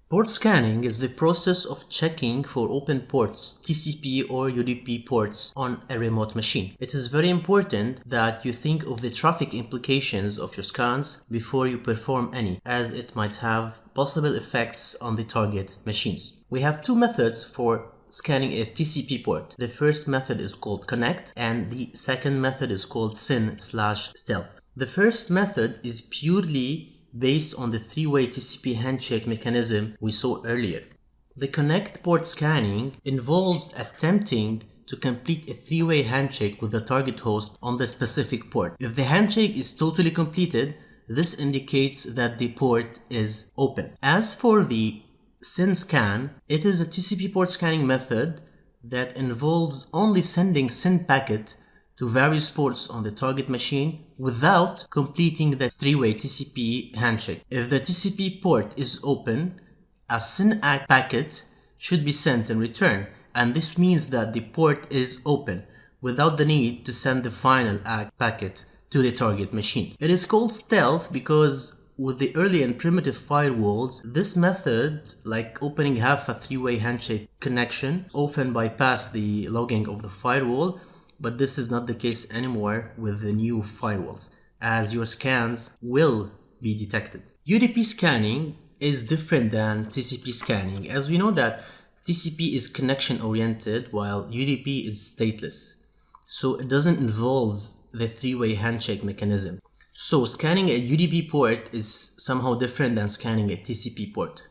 Port scanning is the process of checking for open ports, TCP or UDP ports on a remote machine. It is very important that you think of the traffic implications of your scans before you perform any, as it might have possible effects on the target machines. We have two methods for scanning a TCP port. The first method is called connect and the second method is called SYN/stealth. The first method is purely based on the three-way TCP handshake mechanism we saw earlier. The connect port scanning involves attempting to complete a three-way handshake with the target host on the specific port. If the handshake is totally completed, this indicates that the port is open. As for the SYN/scan, it is a TCP port scanning method that involves only sending SYN packet to various ports on the target machine without completing the three-way TCP handshake. If the TCP port is open, a SYN ACK packet should be sent in return, and this means that the port is open without the need to send the final ACK packet to the target machine. It is called stealth because with the early and primitive firewalls, this method, like opening half a three-way handshake connection, often bypass the logging of the firewall. But this is not the case anymore with the new firewalls, as your scans will be detected. UDP scanning is different than TCP scanning, as we know that TCP is connection oriented while UDP is stateless. So it doesn't involve the three-way handshake mechanism. So scanning a UDP port is somehow different than scanning a TCP port.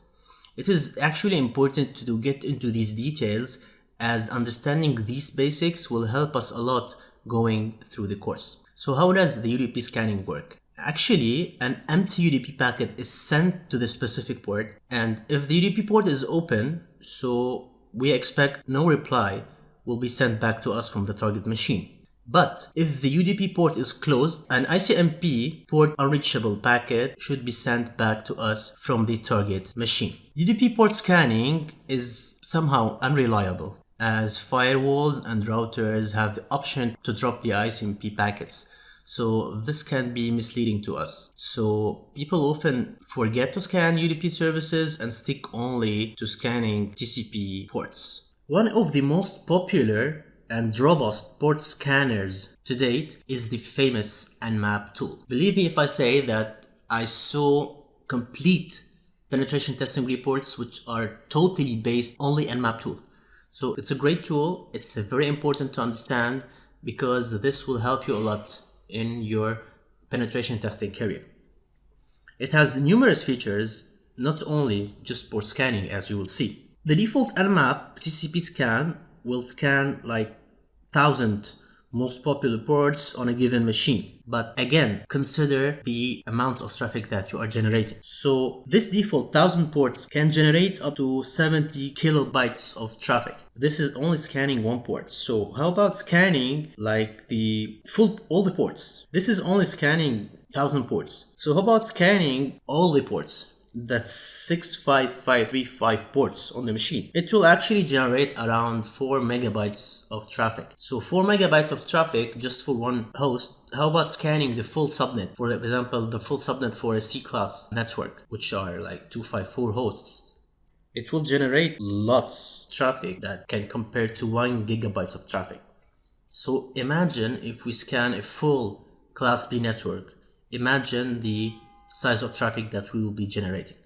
It is actually important to get into these details, as understanding these basics will help us a lot going through the course. So how does the UDP scanning work? Actually, an empty UDP packet is sent to the specific port, and if the UDP port is open, so we expect no reply will be sent back to us from the target machine. But if the UDP port is closed, an ICMP port unreachable packet should be sent back to us from the target machine. UDP port scanning is somehow unreliable, as firewalls and routers have the option to drop the ICMP packets. So this can be misleading to us. So people often forget to scan UDP services and stick only to scanning TCP ports. One of the most popular and robust port scanners to date is the famous Nmap tool. Believe me if I say that I saw complete penetration testing reports which are totally based only Nmap tool. So it's a great tool. It's very important to understand because this will help you a lot in your penetration testing career. It has numerous features, not only just port scanning, as you will see. The default Nmap TCP scan will scan like 1,000 most popular ports on a given machine. But again, consider the amount of traffic that you are generating. So this default 1,000 ports can generate up to 70 kilobytes of traffic. This is only scanning one port. So how about scanning like all the ports? This is only scanning 1,000 ports. So how about scanning all the ports? That's 65535 ports on the machine. It will actually generate around 4 megabytes of traffic. So 4 megabytes of traffic just for one host. How about scanning the full subnet? For example, the full subnet for a C-class network, which are like 254 hosts. It will generate lots of traffic that can compare to 1 gigabyte of traffic. So imagine if we scan a full Class B network. Imagine the size of traffic that we will be generating.